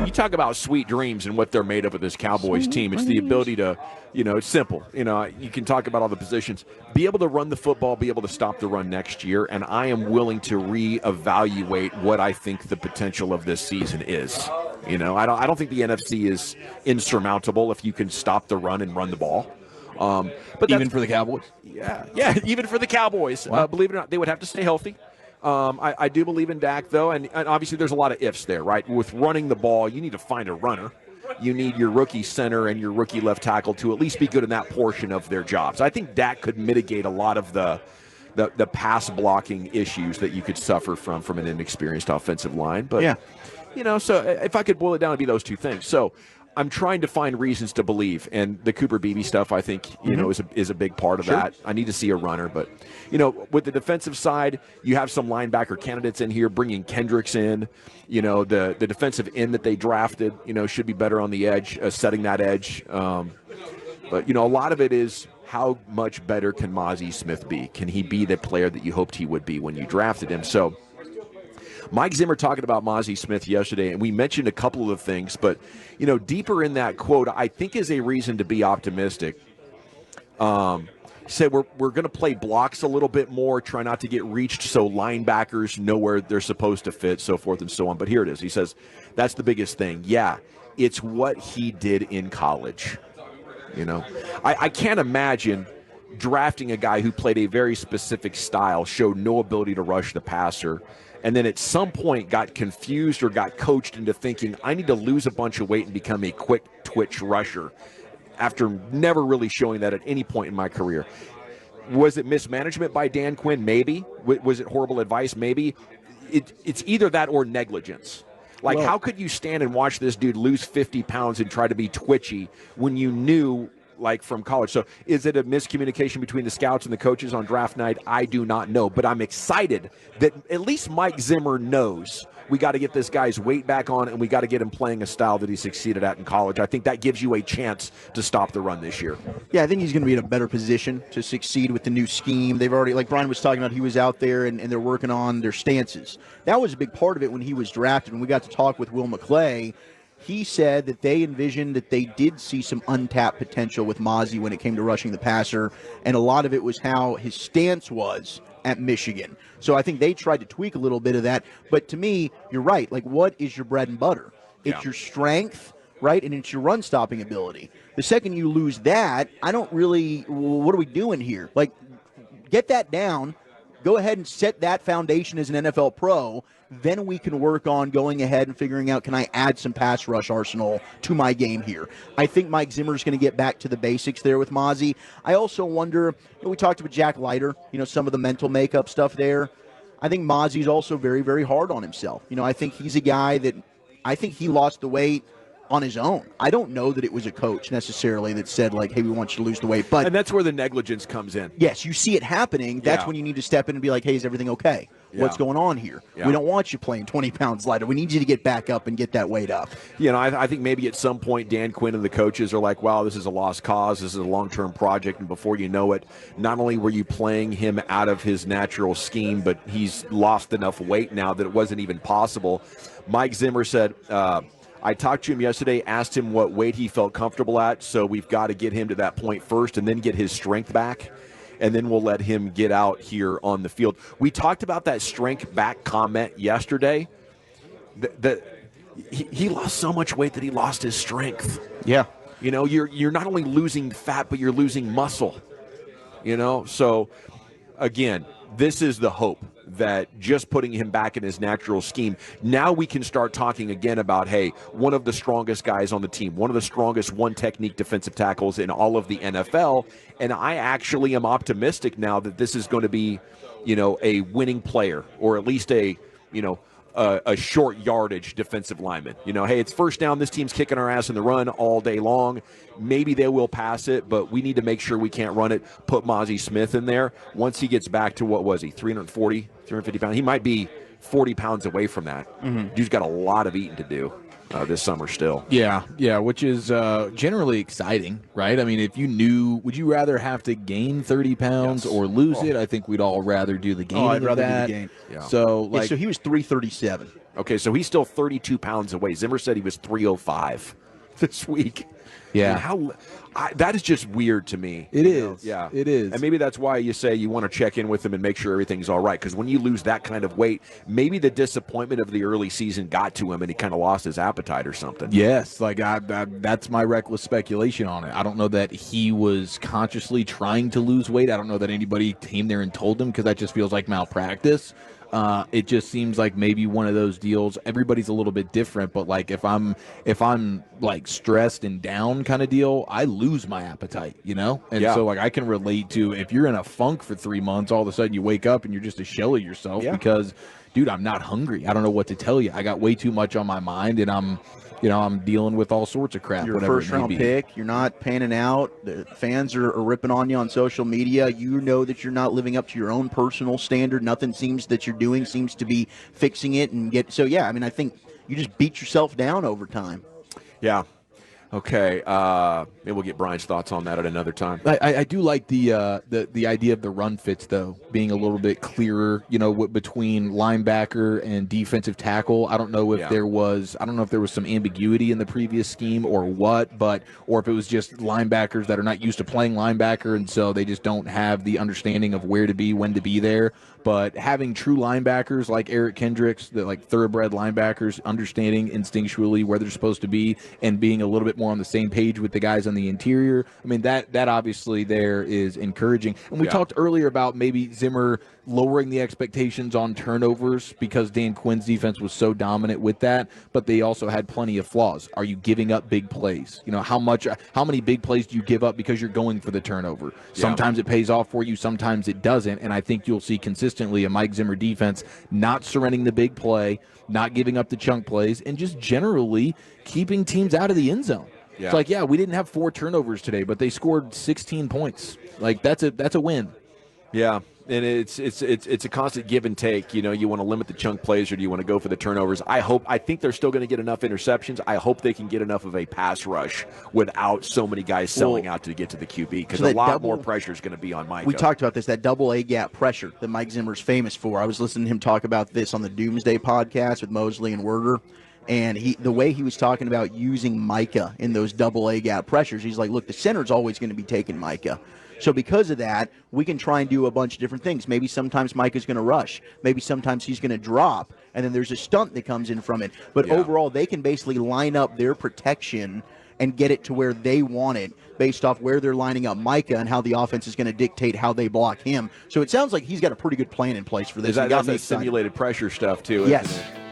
You talk about sweet dreams and what they're made of with this Cowboys team. It's the ability to, it's simple. You can talk about all the positions. Be able to run the football, be able to stop the run next year, and I am willing to reevaluate what I think the potential of this season is. I don't think the NFC is insurmountable if you can stop the run and run the ball. But even for the Cowboys? Yeah, even for the Cowboys. Wow. Believe it or not, they would have to stay healthy. I do believe in Dak, though, and obviously there's a lot of ifs there, right? With running the ball, you need to find a runner. You need your rookie center and your rookie left tackle to at least be good in that portion of their jobs. I think Dak could mitigate a lot of the pass blocking issues that you could suffer from an inexperienced offensive line. But, so if I could boil it down, it'd be those two things. So I'm trying to find reasons to believe, and the Cooper Beebe stuff, I think, is a big part of that. I need to see a runner, but, with the defensive side, you have some linebacker candidates in here, bringing Kendricks in. The defensive end that they drafted, should be better on the edge, setting that edge. But, a lot of it is how much better can Mazi Smith be? Can he be the player that you hoped he would be when you drafted him? So Mike Zimmer talking about Mazi Smith yesterday, and we mentioned a couple of the things, but, deeper in that quote, I think is a reason to be optimistic. Said we're going to play blocks a little bit more, try not to get reached so linebackers know where they're supposed to fit, so forth and so on. But here it is. He says, that's the biggest thing. Yeah, it's what he did in college. I can't imagine drafting a guy who played a very specific style, showed no ability to rush the passer, and then at some point got confused or got coached into thinking, I need to lose a bunch of weight and become a quick twitch rusher, after never really showing that at any point in my career. Was it mismanagement by Dan Quinn? Maybe. Was it horrible advice? Maybe. It's either that or negligence. How could you stand and watch this dude lose 50 pounds and try to be twitchy when you knew, from college? So is it a miscommunication between the scouts and the coaches on draft night? I do not know. But I'm excited that at least Mike Zimmer knows we got to get this guy's weight back on, and we got to get him playing a style that he succeeded at in college. I think that gives you a chance to stop the run this year. Yeah, I think he's going to be in a better position to succeed with the new scheme. They've already, like Brian was talking about, he was out there and they're working on their stances. That was a big part of it when he was drafted. When we got to talk with Will McClay, he said that they envisioned that they did see some untapped potential with Mazi when it came to rushing the passer, and a lot of it was how his stance was at Michigan. So I think they tried to tweak a little bit of that. But to me, you're right. What is your bread and butter? It's your strength, right? And it's your run-stopping ability. The second you lose that, I don't really – what are we doing here? Get that down. Go ahead and set that foundation as an NFL pro. Then we can work on going ahead and figuring out, can I add some pass rush arsenal to my game here? I think Mike Zimmer is going to get back to the basics there with Mazi. I also wonder, we talked about Jack Leiter, some of the mental makeup stuff there. I think Mazi's also very, very hard on himself. I think he's a guy that I think he lost the weight on his own. I don't know that it was a coach necessarily that said, hey, we want you to lose the weight. And that's where the negligence comes in. Yes, you see it happening. That's when you need to step in and be like, hey, is everything okay? Yeah. What's going on here? Yeah. We don't want you playing 20 pounds lighter. We need you to get back up and get that weight up. I think maybe at some point Dan Quinn and the coaches are like, wow, this is a lost cause. This is a long-term project. And before you know it, not only were you playing him out of his natural scheme, but he's lost enough weight now that it wasn't even possible. Mike Zimmer said, I talked to him yesterday, asked him what weight he felt comfortable at, so we've got to get him to that point first and then get his strength back, and then we'll let him get out here on the field. We talked about that strength back comment yesterday. He lost so much weight that he lost his strength. Yeah. You're not only losing fat, but you're losing muscle. So, again, this is the hope that just putting him back in his natural scheme, now we can start talking again about, hey, one of the strongest guys on the team, one of the strongest one-technique defensive tackles in all of the NFL, and I actually am optimistic now that this is going to be, a winning player, or at least a short yardage defensive lineman. Hey, it's first down. This team's kicking our ass in the run all day long. Maybe they will pass it, but we need to make sure we can't run it. Put Mazi Smith in there. Once he gets back to, what was he, 340, 350 pounds? He might be 40 pounds away from that. Mm-hmm. Dude's got a lot of eating to do. this summer still. Yeah, which is generally exciting, right? I mean, if you knew, would you rather have to gain 30 pounds or lose it? I think we'd all rather do the gaining I'd rather of that. do the gain. Yeah. So he was 337. Okay, so he's still 32 pounds away. Zimmer said he was 305 this week. Yeah. I mean, that is just weird to me. It is. Yeah. It is. And maybe that's why you say you want to check in with him and make sure everything's all right. Because when you lose that kind of weight, maybe the disappointment of the early season got to him and he kind of lost his appetite or something. Yes, like that's my reckless speculation on it. I don't know that he was consciously trying to lose weight. I don't know that anybody came there and told him, because that just feels like malpractice. It just seems like maybe one of those deals. Everybody's a little bit different, but like if I'm like stressed and down kind of deal, I lose my appetite, And so like I can relate to, if you're in a funk for 3 months, all of a sudden you wake up and you're just a shell of yourself because, dude, I'm not hungry. I don't know what to tell you. I got way too much on my mind, and I'm dealing with all sorts of crap. You're a first-round pick. You're not panning out. The fans are ripping on you on social media. You know that you're not living up to your own personal standard. Nothing that you're doing seems to be fixing it. I think you just beat yourself down over time. Yeah. Okay. Maybe we'll get Brian's thoughts on that at another time. I do like the idea of the run fits, though, being a little bit clearer, between linebacker and defensive tackle. I don't know if there was some ambiguity in the previous scheme or what, or if it was just linebackers that are not used to playing linebacker, and so they just don't have the understanding of where to be, when to be there. But having true linebackers like Eric Kendricks, like thoroughbred linebackers, understanding instinctually where they're supposed to be and being a little bit more on the same page with the guys on the interior, I mean, that obviously there is encouraging. And we talked earlier about maybe Zimmer lowering the expectations on turnovers because Dan Quinn's defense was so dominant with that, but they also had plenty of flaws. Are you giving up big plays? How many big plays do you give up because you're going for the turnover? Sometimes it pays off for you, sometimes it doesn't, and I think you'll see consistently a Mike Zimmer defense not surrendering the big play, not giving up the chunk plays, and just generally keeping teams out of the end zone. It's like, we didn't have 4 turnovers today, but they scored 16 points. Like, that's a win. Yeah. And it's a constant give and take. You want to limit the chunk plays, or do you want to go for the turnovers? I think they're still going to get enough interceptions. I hope they can get enough of a pass rush without so many guys selling out to get to the QB, because a lot more pressure is going to be on Mike. We talked about this, that double A gap pressure that Mike Zimmer's famous for. I was listening to him talk about this on the Doomsday podcast with Mosley and Werder. And the way he was talking about using Micah in those double A gap pressures, he's like, look, the center's always going to be taking Micah. So because of that, we can try and do a bunch of different things. Maybe sometimes Micah's going to rush. Maybe sometimes he's going to drop, and then there's a stunt that comes in from it. But overall, they can basically line up their protection and get it to where they want it based off where they're lining up Micah and how the offense is going to dictate how they block him. So it sounds like he's got a pretty good plan in place for this. That's that simulated pressure stuff, too. Yes. Isn't it?